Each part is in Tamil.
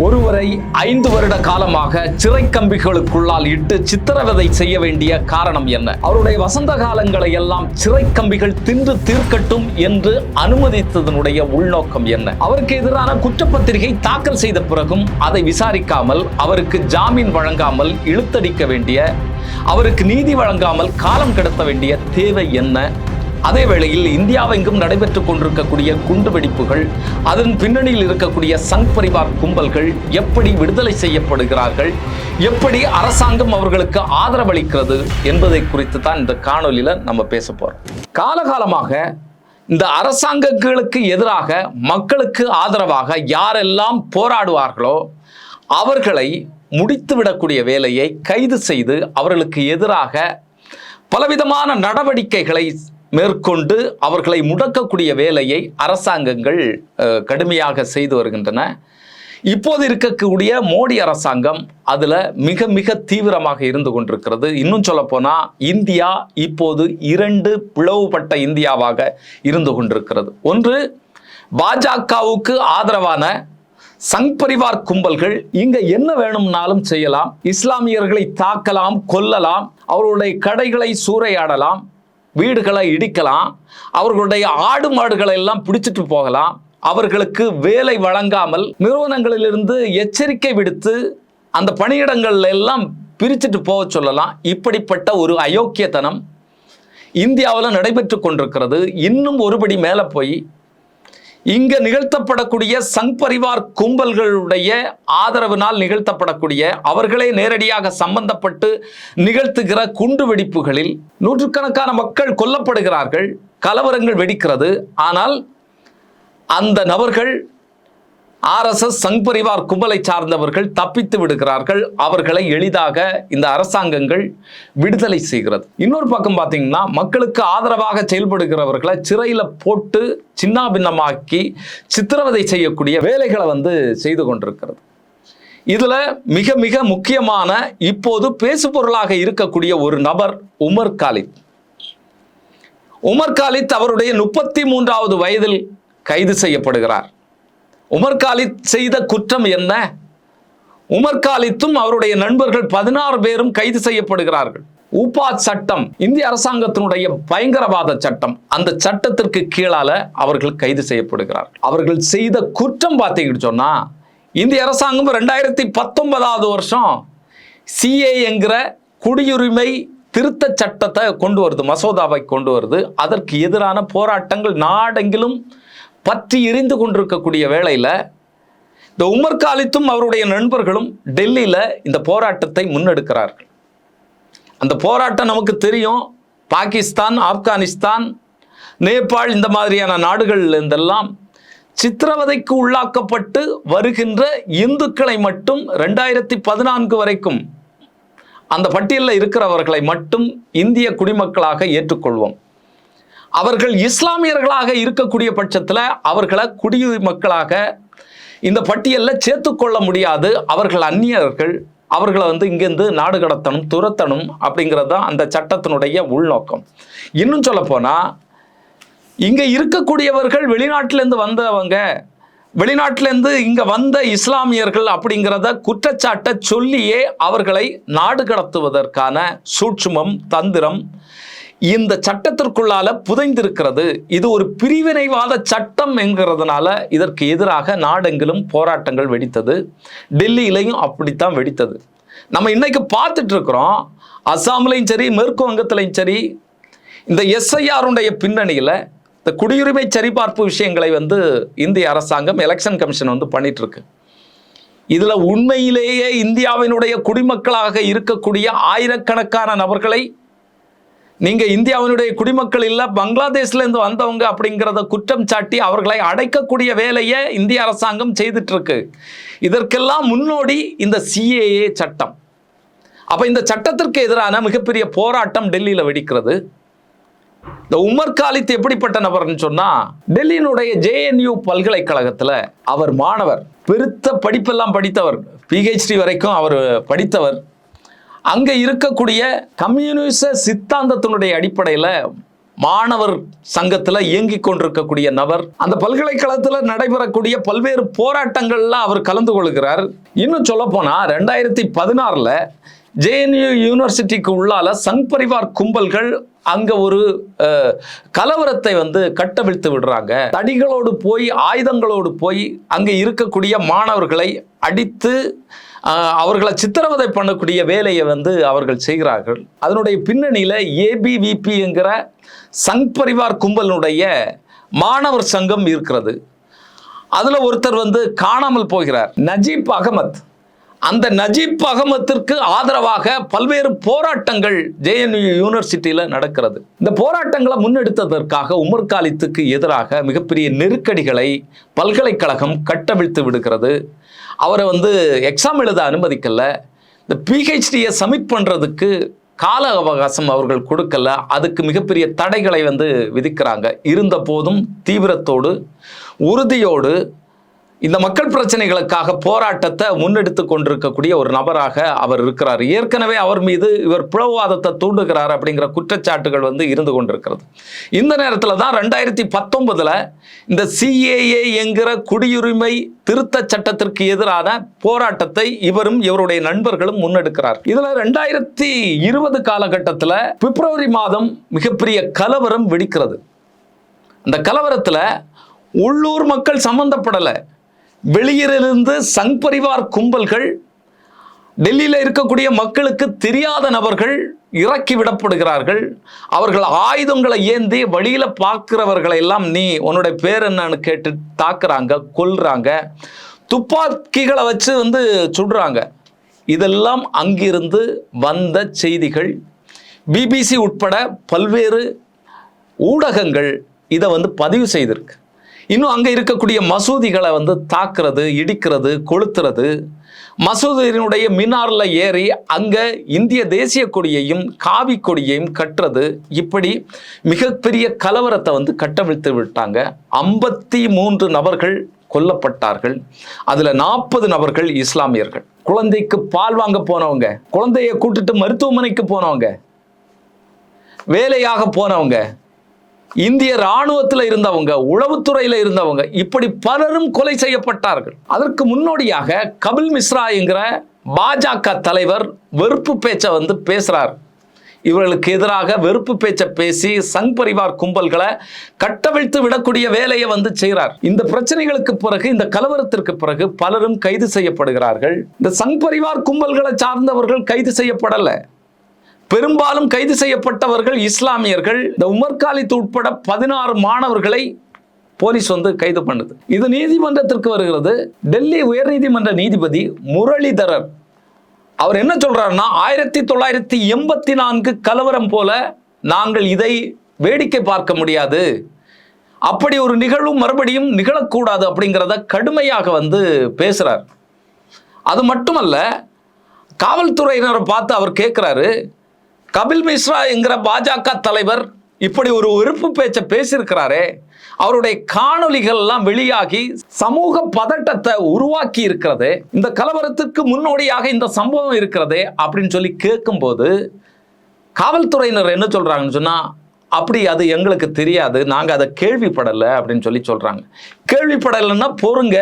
ஒருவரை 5 வருட காலமாக சிறை கம்பிகளுக்குள்ளால் இட்டு சித்திரவதை செய்ய வேண்டிய காரணம் என்ன? அவருடைய வசந்த காலங்களை எல்லாம் சிறை கம்பிகள் தின்று தீர்க்கட்டும் என்று அனுமதித்ததனுடைய உள்நோக்கம் என்ன? அவருக்கு எதிரான குற்றப்பத்திரிகை தாக்கல் செய்த பிறகும் அதை விசாரிக்காமல், அவருக்கு ஜாமீன் வழங்காமல் இழுத்தடிக்க வேண்டிய, அவருக்கு நீதி வழங்காமல் காலம் கடத்த வேண்டிய தேவை என்ன? அதே வேளையில் இந்தியாவெங்கும் நடைபெற்றுக் கொண்டிருக்கக்கூடிய குண்டுவெடிப்புகள், அதன் பின்னணியில் இருக்கக்கூடிய சங் பரிவார் கும்பல்கள் எப்படி விடுதலை செய்யப்படுகிறார்கள், எப்படி அரசாங்கம் அவர்களுக்கு ஆதரவளிக்கிறது என்பதை குறித்து தான் இந்த காணொலியில நம்ம பேச போறோம். காலகாலமாக இந்த அரசாங்கங்களுக்கு எதிராக மக்களுக்கு ஆதரவாக யாரெல்லாம் போராடுவார்களோ அவர்களை முடித்துவிடக்கூடிய வேலையை, கைது செய்து அவர்களுக்கு எதிராக பலவிதமான நடவடிக்கைகளை மேற்கொண்டு அவர்களை முடக்கக்கூடிய வேலையை அரசாங்கங்கள் கடுமையாக செய்து வருகின்றன. இப்போது இருக்கக்கூடிய மோடி அரசாங்கம் அதில் மிக மிக தீவிரமாக இருந்து கொண்டிருக்கிறது. இன்னும் சொல்ல போனால் இந்தியா இப்போது 2 பிளவுபட்ட இந்தியாவாக இருந்து கொண்டிருக்கிறது. ஒன்று, பாஜகவுக்கு ஆதரவான சங் பரிவார் கும்பல்கள் இங்க என்ன வேணும்னாலும் செய்யலாம், இஸ்லாமியர்களை தாக்கலாம், கொல்லலாம், அவர்களுடைய கடைகளை சூறையாடலாம், வீடுகளை இடிக்கலாம், அவர்களுடைய ஆடு மாடுகளை எல்லாம் பிடிச்சிட்டு போகலாம், அவர்களுக்கு வேலை வழங்காமல் நிறுவனங்களிலிருந்து எச்சரிக்கை விடுத்து அந்த பணியிடங்கள்ல எல்லாம் பிரிச்சுட்டு போக சொல்லலாம். இப்படிப்பட்ட ஒரு அயோக்கியத்தனம் இந்தியாவில் நடைபெற்று கொண்டிருக்கிறது. இன்னும் ஒருபடி மேலே போய் இங்க நிகழ்த்தப்படக்கூடிய சங் பரிவார் கும்பல்களுடைய ஆதரவினால் நிகழ்த்தப்படக்கூடிய, அவர்களே நேரடியாக சம்பந்தப்பட்டு நிகழ்த்துகிற குண்டு வெடிப்புகளில் நூற்றுக்கணக்கான மக்கள் கொல்லப்படுகிறார்கள், கலவரங்கள் வெடிக்கிறது. ஆனால் அந்த நபர்கள் RSS சங் பரிவார் கும்பலை சார்ந்தவர்கள் தப்பித்து விடுகிறார்கள். அவர்களை எளிதாக இந்த அரசாங்கங்கள் விடுதலை செய்கிறது. இன்னொரு பக்கம் பார்த்தீங்கன்னா, மக்களுக்கு ஆதரவாக செயல்படுகிறவர்களை சிறையில் போட்டு சின்னாபின்னமாக்கி சித்திரவதை செய்யக்கூடிய வேலைகளை செய்து கொண்டிருக்கிறது. இதுல மிக மிக முக்கியமான இப்போது பேசுபொருளாக இருக்கக்கூடிய ஒரு நபர் உமர் காலித். உமர் காலித் அவருடைய 33வது வயதில் கைது செய்யப்படுகிறார். உமர் காலித் செய்த குற்றம் என்ன? உமர் காலித்தும் அவருடைய நண்பர்கள் 16 பேரும் கைது செய்யப்படுகிறார்கள். ஊபா சட்டம், இந்திய அரசாங்கத்தினுடைய பயங்கரவாத சட்டம், அந்த சட்டத்திற்கு கீழால அவர்கள் கைது செய்யப்படுகிறார்கள். அவர்கள் செய்த குற்றம் பார்த்தீங்கன்னு சொன்னா, இந்திய அரசாங்கம் 2019வது வருஷம் CA என்கிற குடியுரிமை திருத்த சட்டத்தை கொண்டு வருது, மசோதாவை கொண்டு வருது. அதற்கு எதிரான போராட்டங்கள் நாடெங்கிலும் பற்றி எரிந்து கொண்டிருக்கக்கூடிய வேளையில் இந்த உமர் காலித்தும் அவருடைய நண்பர்களும் டெல்லியில் இந்த போராட்டத்தை முன்னெடுக்கிறார்கள். அந்த போராட்டம் நமக்கு தெரியும். பாகிஸ்தான், ஆப்கானிஸ்தான், நேபாள் இந்த மாதிரியான நாடுகள் இருந்தெல்லாம் சித்திரவதைக்கு உள்ளாக்கப்பட்டு வருகின்ற இந்துக்களை மட்டும் 2014 வரைக்கும் அந்த பட்டியலில் இருக்கிறவர்களை மட்டும் இந்திய குடிமக்களாக ஏற்றுக்கொள்வோம். அவர்கள் இஸ்லாமியர்களாக இருக்கக்கூடிய பட்சத்தில் அவர்களை குடிமக்களாக இந்த பட்டியலில் சேர்த்துக்கொள்ள முடியாது. அவர்கள் அந்நியர்கள், அவர்களை இங்கேருந்து நாடு கடத்தணும், துரத்தணும் அப்படிங்கிறது தான் அந்த சட்டத்தினுடைய உள்நோக்கம். இன்னும் சொல்ல போனால், இங்கே இருக்கக்கூடியவர்கள் வெளிநாட்டிலேருந்து வந்தவங்க, வெளிநாட்டிலேருந்து இங்கே வந்த இஸ்லாமியர்கள் அப்படிங்கிறத குற்றச்சாட்டை சொல்லியே அவர்களை நாடு கடத்துவதற்கான சூட்சுமம், தந்திரம் இந்த சட்டத்திற்குள்ளால புதைந்திருக்கிறது. இது ஒரு பிரிவினைவாத சட்டம் என்கிறதுனால இதற்கு எதிராக நாடெங்கிலும் போராட்டங்கள் வெடித்தது. டெல்லியிலையும் அப்படித்தான் வெடித்தது. நம்ம இன்னைக்கு பார்த்துட்டு இருக்கிறோம். அஸ்ஸாம்லையும் சரி, மேற்கு வங்கத்திலையும் சரி, இந்த SIR பின்னணியில் இந்த குடியுரிமை சரிபார்ப்பு விஷயங்களை இந்திய அரசாங்கம், எலெக்ஷன் கமிஷன் பண்ணிட்டு இருக்கு. இதுல உண்மையிலேயே இந்தியாவினுடைய குடிமக்களாக இருக்கக்கூடிய ஆயிரக்கணக்கான நபர்களை நீங்க இந்தியாவினுடைய குடிமக்கள் இல்ல, பங்களாதேஷ்ல இருந்து வந்தவங்க அப்படிங்கிறத குற்றம் சாட்டி அவர்களை அடைக்கக்கூடிய வேலையை இந்திய அரசாங்கம் செய்துட்டு இருக்கு. இதற்கெல்லாம் முன்னோடி இந்த CAA சட்டம். அப்ப இந்த சட்டத்திற்கு எதிரான மிகப்பெரிய போராட்டம் டெல்லியில வெடிக்கிறது. இந்த உமர் காலித் எப்படிப்பட்ட நபர்னு சொன்னா, டெல்லியினுடைய JNU பல்கலைக்கழகத்துல அவர் மாணவர், பெருத்த படிப்பெல்லாம் படித்தவர், PhD வரைக்கும் அவர் படித்தவர். அங்கே இருக்கக்கூடிய கம்யூனிச சித்தாந்தத்தினுடைய அடிப்படையில் மாணவர் சங்கத்தில் இயங்கிக் கொண்டிருக்கக்கூடிய நபர். அந்த பல்கலைக்கழகத்தில் நடைபெறக்கூடிய பல்வேறு போராட்டங்கள்ல அவர் கலந்து கொள்கிறார். இன்னும் சொல்ல போனா 2016 JNU யூனிவர்சிட்டிக்கு உள்ளால சங் பரிவார் கும்பல்கள் அங்க ஒரு கலவரத்தை கட்டவிழ்த்து விடுறாங்க. தடிகளோடு போய் ஆயுதங்களோடு போய் அங்க இருக்கக்கூடிய மாணவர்களை அடித்து அவர்களை சித்திரவதை பண்ணக்கூடிய வேலையை அவர்கள் செய்கிறார்கள். அதனுடைய பின்னணியில ABVP என்கிற சங் பரிவார் கும்பலுடைய மாணவர் சங்கம் இருக்கிறது. அதுல ஒருத்தர் காணாமல் போகிறார், நஜீப் அகமத். அந்த நஜீப் அகமத்திற்கு ஆதரவாக பல்வேறு போராட்டங்கள் JNU யூனிவர்சிட்டியில் நடக்கிறது. இந்த போராட்டங்களை முன்னெடுத்ததற்காக உமர் காலித்துக்கு எதிராக மிகப்பெரிய நெருக்கடிகளை பல்கலைக்கழகம் கட்டவிழ்த்து விடுகிறது. அவரை எக்ஸாம் எழுத அனுமதிக்கல, இந்த PhD-யை சப்மிட் பண்றதுக்கு கால அவகாசம் அவர்கள் கொடுக்கல, அதுக்கு மிகப்பெரிய தடைகளை விதிக்கிறாங்க. இருந்த போதும் தீவிரத்தோடு உறுதியோடு இந்த மக்கள் பிரச்சனைகளுக்காக போராட்டத்தை முன்னெடுத்து கொண்டிருக்கக்கூடிய ஒரு நபராக அவர் இருக்கிறார். ஏற்கனவே அவர் மீது இவர் பிளவுவாதத்தை தூண்டுகிறார் அப்படிங்கிற குற்றச்சாட்டுகள் இருந்து கொண்டிருக்கிறது. இந்த நேரத்தில் தான் 2019 இந்த CAA என்கிற குடியுரிமை திருத்த சட்டத்திற்கு எதிரான போராட்டத்தை இவரும் இவருடைய நண்பர்களும் முன்னெடுக்கிறார். இதுல 2020 காலகட்டத்தில் பிப்ரவரி மாதம் மிகப்பெரிய கலவரம் வெடிக்கிறது. இந்த கலவரத்தில் உள்ளூர் மக்கள் சம்பந்தப்படலை, வெளியிலிருந்து சங் பரிவார் கும்பல்கள், டெல்லியில் இருக்கக்கூடிய மக்களுக்கு தெரியாத நபர்கள் இறக்கி விடப்படுகிறார்கள். அவர்கள் ஆயுதங்களை ஏந்தி வழியில பார்க்கிறவர்களை எல்லாம் நீ உன்னுடைய பேர் என்னன்னு கேட்டு தாக்குறாங்க, கொல்றாங்க, துப்பாக்கிகளை வச்சு சுடுறாங்க. இதெல்லாம் அங்கிருந்து வந்த செய்திகள். BBC உட்பட பல்வேறு ஊடகங்கள் இதை பதிவு செய்திருக்கு. இன்னும் அங்கே இருக்கக்கூடிய மசூதிகளை தாக்குறது, இடிக்கிறது, கொளுத்துறது, மசூதியினுடைய மினாரில் ஏறி அங்கே இந்திய தேசிய கொடியையும் காவி கொடியையும் கட்டுறது, இப்படி மிகப்பெரிய கலவரத்தை கட்டவிழ்த்து விட்டாங்க. 53 நபர்கள் கொல்லப்பட்டார்கள். அதுல 40 நபர்கள் இஸ்லாமியர்கள். குழந்தைக்கு பால் வாங்க போனவங்க, குழந்தைய கூட்டிட்டு மருத்துவமனைக்கு போனவங்க, வேலையாக போனவங்க, இந்திய ராணுவத்தில் இருந்தவங்க, உளவுத்துறையில் இருந்தவங்க, இப்படி பலரும் கொலை செய்யப்பட்டார்கள். அதற்கு முன்னோடியாக கபில் மிஸ்ரா என்கிற பாஜக தலைவர் வெறுப்பு பேச்சை பேசுறார். இவர்களுக்கு எதிராக வெறுப்பு பேச்சை பேசி சங் பரிவார் கும்பல்களை கட்டவிழ்த்து விடக்கூடிய வேலையை செய்கிறார். இந்த பிரச்சனைகளுக்கு பிறகு, இந்த கலவரத்திற்கு பிறகு பலரும் கைது செய்யப்படுகிறார்கள். இந்த சங் பரிவார் கும்பல்களை சார்ந்தவர்கள் கைது செய்யப்படலை. பெரும்பாலும் கைது செய்யப்பட்டவர்கள் இஸ்லாமியர்கள். இந்த உமர் காலித் உட்பட 16 மாணவர்களை போலீஸ் கைது பண்ணுது. இது நீதிமன்றத்திற்கு வருகிறது. டெல்லி உயர்நீதிமன்ற நீதிபதி முரளிதரர் அவர் என்ன சொல்றாருன்னா, 1984 கலவரம் போல நாங்கள் இதை வேடிக்கை பார்க்க முடியாது, அப்படி ஒரு நிகழ்வு மறுபடியும் நிகழக்கூடாது அப்படிங்கிறத கடுமையாக பேசுறார். அது மட்டுமல்ல, காவல்துறையினரை பார்த்து அவர் கேட்கிறாரு, கபில் மிஸ்ரா என்கிற பாஜக தலைவர் இப்படி ஒரு வெறுப்பு பேச்சை பேசியிருக்கிறாரே, அவருடைய காணொலிகள் எல்லாம் வெளியாகி சமூக பதட்டத்தை உருவாக்கி இருக்கிறது, இந்த கலவரத்துக்கு முன்னோடியாக இந்த சம்பவம் இருக்கிறது அப்படின்னு சொல்லி கேட்கும்போது காவல்துறையினர் என்ன சொல்றாங்கன்னு சொன்னா, அப்படி அது எங்களுக்கு தெரியாது, நாங்க அதை கேள்விப்படலை அப்படின்னு சொல்றாங்க. கேள்விப்படலைன்னா பொறுங்க,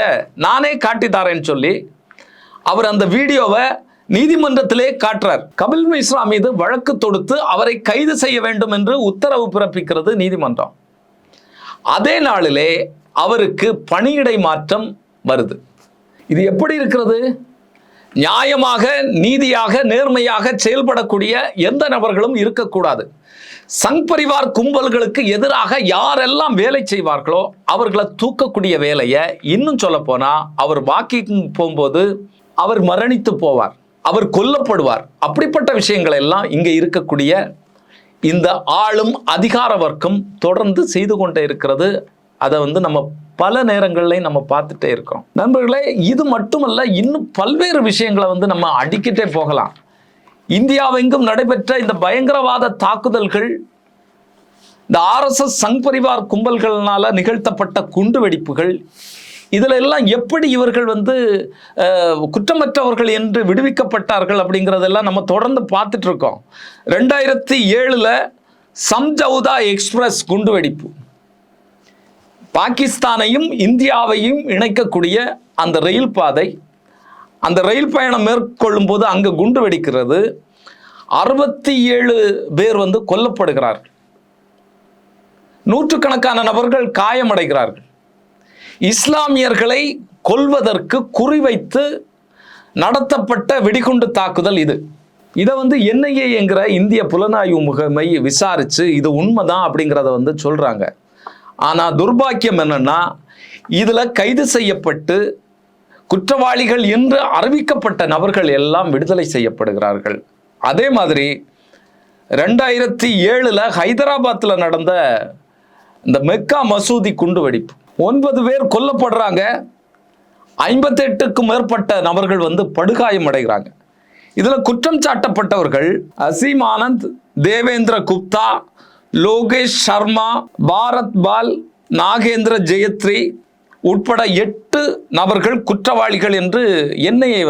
நானே காட்டி தரேன்னு சொல்லி அவர் அந்த வீடியோவை நீதிமன்றத்திலே காட்டுறார். கபில் மிஸ்ரா மீது வழக்கு தொடுத்து அவரை கைது செய்ய வேண்டும் என்று உத்தரவு பிறப்பிக்கிறது நீதிமன்றம். அதே நாளிலே அவருக்கு பணியிடை மாற்றம் வருது. இது எப்படி இருக்கிறது? நியாயமாக, நீதியாக, நேர்மையாக செயல்படக்கூடிய எந்த நபர்களும் இருக்கக்கூடாது. சங் பரிவார் கும்பல்களுக்கு எதிராக யாரெல்லாம் வேலை செய்வார்களோ அவர்களை தூக்கக்கூடிய வேலையை, இன்னும் சொல்ல போனா அவர் வாக்கிங் போகும்போது அவர் மரணித்து போவார், அவர் கொல்லப்படுவார். அப்படிப்பட்ட விஷயங்கள் எல்லாம் இங்கே இருக்கக்கூடிய இந்த ஆளும் அதிகார வர்க்கம் தொடர்ந்து செய்து கொண்டே இருக்கிறது. அதை நம்ம பல நேரங்கள்லையும் நம்ம பார்த்துட்டே இருக்கோம். நண்பர்களே, இது மட்டுமல்ல, இன்னும் பல்வேறு விஷயங்களை நம்ம அடிக்கிட்டே போகலாம். இந்தியாவெங்கும் நடைபெற்ற இந்த பயங்கரவாத தாக்குதல்கள், இந்த RSS சங் பரிவார் கும்பல்களால் நிகழ்த்தப்பட்ட குண்டு வெடிப்புகள், இதில் எல்லாம் எப்படி இவர்கள் குற்றமற்றவர்கள் என்று விடுவிக்கப்பட்டார்கள் அப்படிங்கிறதெல்லாம் நம்ம தொடர்ந்து பார்த்துட்டு இருக்கோம். 2007 சம்ஜவுதா எக்ஸ்பிரஸ் குண்டுவெடிப்பு, பாகிஸ்தானையும் இந்தியாவையும் இணைக்கக்கூடிய அந்த ரயில் பாதை, அந்த ரயில் பயணம் மேற்கொள்ளும் போது அங்கு குண்டு வெடிக்கிறது. 67 பேர் கொல்லப்படுகிறார்கள், நூற்றுக்கணக்கான நபர்கள் காயமடைகிறார்கள். இஸ்லாமியர்களை கொல்வதற்கு குறிவைத்து நடத்தப்பட்ட வெடிகுண்டு தாக்குதல் இது. இதை NIA என்கிற இந்திய புலனாய்வு முகமை விசாரித்து இது உண்மைதான் அப்படிங்கிறத சொல்கிறாங்க. ஆனால் துர்பாக்கியம் என்னன்னா, இதில் கைது செய்யப்பட்டு குற்றவாளிகள் என்று அறிவிக்கப்பட்ட நபர்கள் எல்லாம் விடுதலை செய்யப்படுகிறார்கள். அதே மாதிரி 2007 ஹைதராபாத்தில் நடந்த இந்த மெக்கா மசூதி குண்டுவெடிப்பு, 9 பேர் கொல்லப்படுறாங்க, 58க்கும் மேற்பட்ட நபர்கள் படுகாயம் அடைகிறாங்க. இதில் குற்றம் சாட்டப்பட்டவர்கள் அசீம் ஆனந்த், தேவேந்திர குப்தா, லோகேஷ் சர்மா, பாரத் பால், நாகேந்திர ஜெயத்ரி உட்பட 8 நபர்கள் குற்றவாளிகள் என்று NIA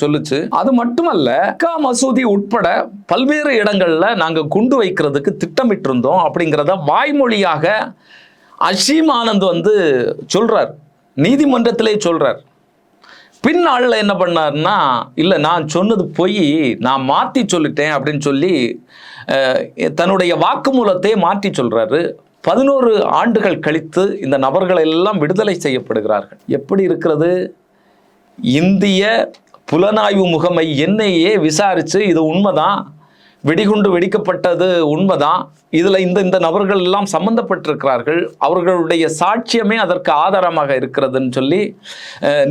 சொல்லுச்சு. அது மட்டுமல்ல, மெக்கா மசூதி உட்பட பல்வேறு இடங்கள்ல நாங்கள் குண்டு வைக்கிறதுக்கு திட்டமிட்டிருந்தோம் அப்படிங்கிறத வாய்மொழியாக அசீம் ஆனந்த் சொல்றார், நீதிமன்றத்திலே சொல்றார். பின்னாளில் என்ன பண்ணார்னா, இல்லை நான் சொன்னது போய் நான் மாற்றி சொல்லிட்டேன் அப்படின்னு சொல்லி தன்னுடைய வாக்குமூலத்தை மாற்றி சொல்றாரு. 11 ஆண்டுகள் கழித்து இந்த நபர்கள் எல்லாம் விடுதலை செய்யப்படுகிறார்கள். எப்படி இருக்கிறது? இந்திய புலனாய்வு முகமை NIA விசாரித்து இது உண்மைதான், வெடிகுண்டு வெடிக்கப்பட்டது உண்மைதான், இதில் இந்த நபர்கள் எல்லாம் சம்பந்தப்பட்டிருக்கிறார்கள், அவர்களுடைய சாட்சியமே அதற்கு ஆதாரமாக இருக்கிறதுன்னு சொல்லி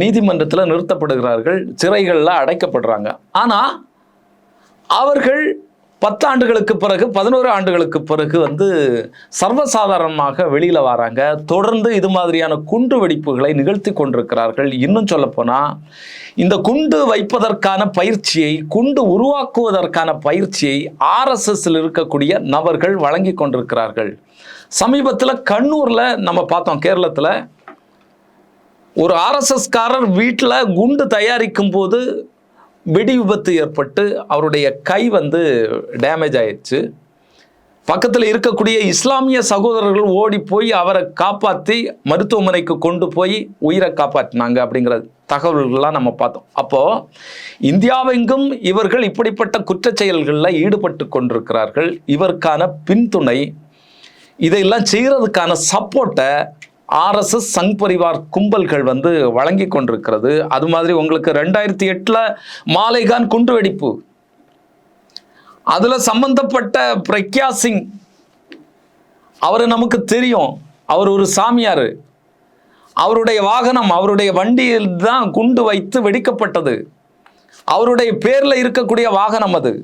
நீதிமன்றத்தில் நிறுத்தப்படுகிறார்கள், சிறைகளில் அடைக்கப்படுறாங்க. ஆனால் அவர்கள் 10 ஆண்டுகளுக்கு பிறகு 11 ஆண்டுகளுக்கு பிறகு சர்வசாதாரணமாக வெளியில் வராங்க. தொடர்ந்து இது மாதிரியான குண்டு வெடிப்புகளை நிகழ்த்தி கொண்டிருக்கிறார்கள். இன்னும் சொல்லப்போனால் இந்த குண்டு வைப்பதற்கான பயிற்சியை, குண்டு உருவாக்குவதற்கான பயிற்சியை RSSல் இருக்கக்கூடிய நபர்கள் வழங்கி கொண்டிருக்கிறார்கள். சமீபத்தில் கண்ணூரில் நம்ம பார்த்தோம், கேரளத்தில் ஒரு RSSகாரர் வீட்டில் குண்டு தயாரிக்கும் போது வெடி விபத்து ஏற்பட்டு அவருடைய கை டேமேஜ் ஆயிடுச்சு. பக்கத்தில் இருக்கக்கூடிய இஸ்லாமிய சகோதரர்கள் ஓடி போய் அவரை காப்பாற்றி மருத்துவமனைக்கு கொண்டு போய் உயிரை காப்பாற்றினாங்க அப்படிங்கிற தகவல்கள்லாம் நம்ம பார்த்தோம். அப்போது இந்தியாவெங்கும் இவர்கள் இப்படிப்பட்ட குற்றச் செயல்களில் ஈடுபட்டு கொண்டிருக்கிறார்கள். இவருக்கான பின்துணை, இதையெல்லாம் செய்கிறதுக்கான சப்போர்ட்டை RSS சங் பரிவார் கும்பல்கள் வழங்கி கொண்டிருக்கிறது. அது மாதிரி உங்களுக்கு 2008 மாலேகான் குண்டு வெடிப்பு, அதில் சம்பந்தப்பட்ட பிரக்யா சிங், அவர் நமக்கு தெரியும், அவர் ஒரு சாமியார், அவருடைய வாகனம், அவருடைய வண்டியில் தான் குண்டு வைத்து வெடிக்கப்பட்டது, அவருடைய பேரில் இருக்கக்கூடிய வாகனம் அது.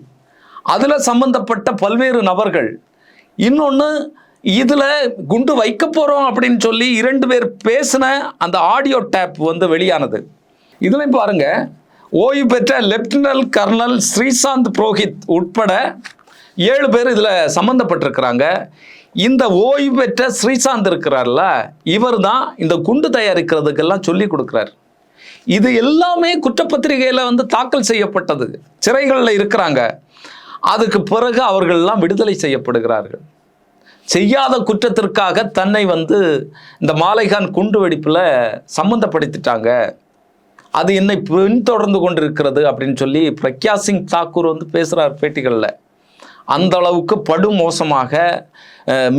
அதில் சம்பந்தப்பட்ட பல்வேறு நபர்கள். இன்னொன்று, இதில் குண்டு வைக்க போகிறோம் அப்படின்னு சொல்லி 2 பேர் பேசின அந்த ஆடியோ டேப் வெளியானது. இதுலையும் பாருங்க, ஓய்வு பெற்ற லெப்டினல் கர்னல் ஸ்ரீசாந்த் புரோஹித் உட்பட 7 பேர் இதில் சம்மந்தப்பட்டிருக்கிறாங்க. இந்த ஓய்வு பெற்ற ஸ்ரீசாந்த் இருக்கிறார்ல, இவர் தான் இந்த குண்டு தயாரிக்கிறதுக்கெல்லாம் சொல்லி கொடுக்குறார். இது எல்லாமே குற்றப்பத்திரிகையில் தாக்கல் செய்யப்பட்டது. சிறைகளில் இருக்கிறாங்க. அதுக்கு பிறகு அவர்கள்லாம் விடுதலை செய்யப்படுகிறார்கள். செய்யாத குற்றத்திற்காக தன்னை இந்த மாலேகான் குண்டு வெடிப்பில் சம்மந்தப்படுத்திட்டாங்க, அது என்னை பின்தொடர்ந்து கொண்டிருக்கிறது அப்படின்னு சொல்லி பிரக்யா சிங் தாக்கூர் பேசுகிறார் பேட்டிகளில். அந்த அளவுக்கு படுமோசமாக,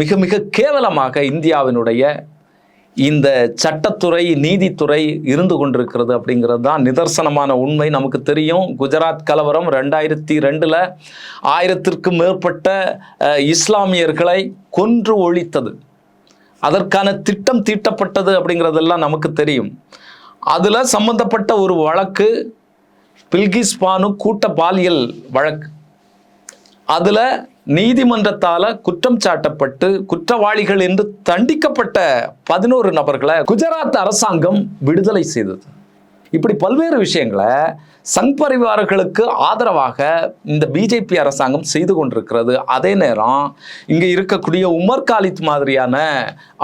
மிக மிக கேவலமாக இந்தியாவினுடைய இந்த சட்டத்துறை, நீதித்துறை இருந்து கொண்டிருக்கிறது அப்படிங்கிறது தான் நிதர்சனமான உண்மை. நமக்கு தெரியும், குஜராத் கலவரம் 2002 1000க்கும் மேற்பட்ட இஸ்லாமியர்களை கொன்று ஒழித்தது, அதற்கான திட்டம் தீட்டப்பட்டது அப்படிங்கிறதெல்லாம் நமக்கு தெரியும். அதில் சம்பந்தப்பட்ட ஒரு வழக்கு பில்கிஸ் பானு கூட்ட பாலியல் வழக்கு. அதில் நீதிமன்றத்தால் குற்றம் சாட்டப்பட்டு குற்றவாளிகள் என்று தண்டிக்கப்பட்ட 11 நபர்களை குஜராத் அரசாங்கம் விடுதலை செய்தது. இப்படி பல்வேறு விஷயங்களை சங் பரிவார்களுக்கு ஆதரவாக இந்த பிஜேபி அரசாங்கம் செய்து கொண்டிருக்கிறது. அதே நேரம் இங்கே இருக்கக்கூடிய உமர் காலித் மாதிரியான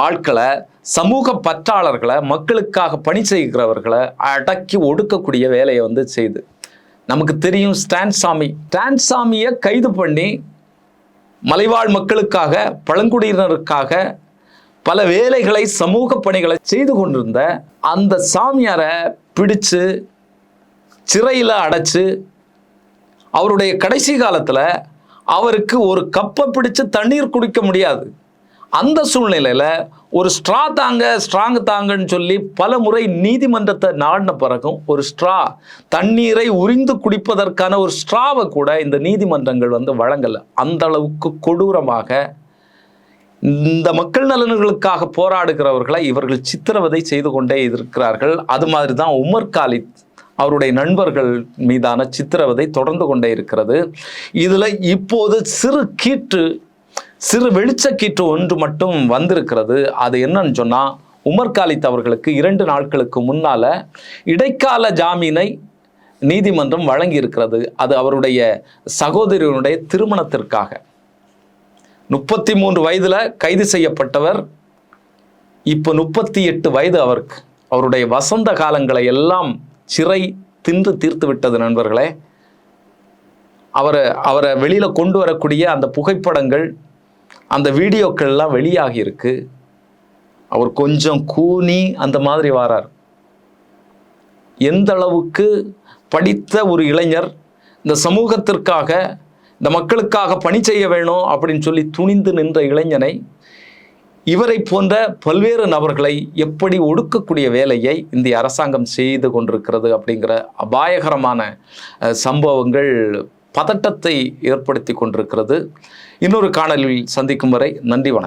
ஆட்களை, சமூக பற்றாளர்களை, மக்களுக்காக பணி செய்கிறவர்களை அடக்கி ஒடுக்கக்கூடிய வேலையை செய்து, நமக்கு தெரியும் ஸ்டான் சாமியை கைது பண்ணி மலைவாழ் மக்களுக்காக, பழங்குடியினருக்காக பல வேலைகளை, சமூக பணிகளை செய்து கொண்டிருந்த அந்த சாமியாரை பிடிச்சு சிறையில் அடைச்சு அவருடைய கடைசி காலத்தில் அவருக்கு ஒரு கப்பை பிடிச்சு தண்ணீர் குடிக்க முடியாது. அந்த சூழ்நிலையில் ஒரு ஸ்ட்ராங் தாங்கன்னு சொல்லி பல முறை நீதிமன்றத்தை நாடின பிறகும் ஒரு தண்ணீரை உறிந்து குடிப்பதற்கான ஒரு ஸ்ட்ராவை கூட இந்த நீதிமன்றங்கள் வழங்கலை. அந்த அளவுக்கு கொடூரமாக இந்த மக்கள் நலன்களுக்காக போராடுகிறவர்களை இவர்கள் சித்திரவதை செய்து கொண்டே இருக்கிறார்கள். அது மாதிரி தான் உமர் காலித் அவருடைய நண்பர்கள் மீதான சித்திரவதை தொடர்ந்து கொண்டே இருக்கிறது. இதில் இப்போது சிறு வெளிச்சக்கீற்று ஒன்று மட்டும் வந்திருக்கிறது. அது என்னன்னு சொன்னால், உமர் காலித் அவர்களுக்கு 2 நாட்களுக்கு முன்னால் இடைக்கால ஜாமீனை நீதிமன்றம் வழங்கி இருக்கிறது. அது அவருடைய சகோதரியினுடைய திருமணத்திற்காக. 33 வயதில் கைது செய்யப்பட்டவர் இப்போ 38 வயது அவருக்கு. அவருடைய வசந்த காலங்களை எல்லாம் சிறை தின்று தீர்த்து விட்டது நண்பர்களே. அவரை வெளியில் கொண்டு வரக்கூடிய அந்த புகைப்படங்கள், அந்த வீடியோக்கள்லாம் வெளியாகி இருக்கு. அவர் கொஞ்சம் கூனி அந்த மாதிரி வாரார். எந்த அளவுக்கு படித்த ஒரு இளைஞர் இந்த சமூகத்திற்காக, இந்த மக்களுக்காக பணி செய்ய வேணும் அப்படின்னு சொல்லி துணிந்து நின்ற இளைஞனை இவரை போன்ற பல்வேறு நபர்களை எப்படி ஒடுக்கக்கூடிய வேலையை இந்திய அரசாங்கம் செய்து கொண்டிருக்கிறது அப்படிங்கிற அபாயகரமான சம்பவங்கள் பதட்டத்தை ஏற்படுத்தி கொண்டிருக்கிறது. இன்னொரு காணொளியில் சந்திக்கும் வரை நன்றி, வணக்கம்.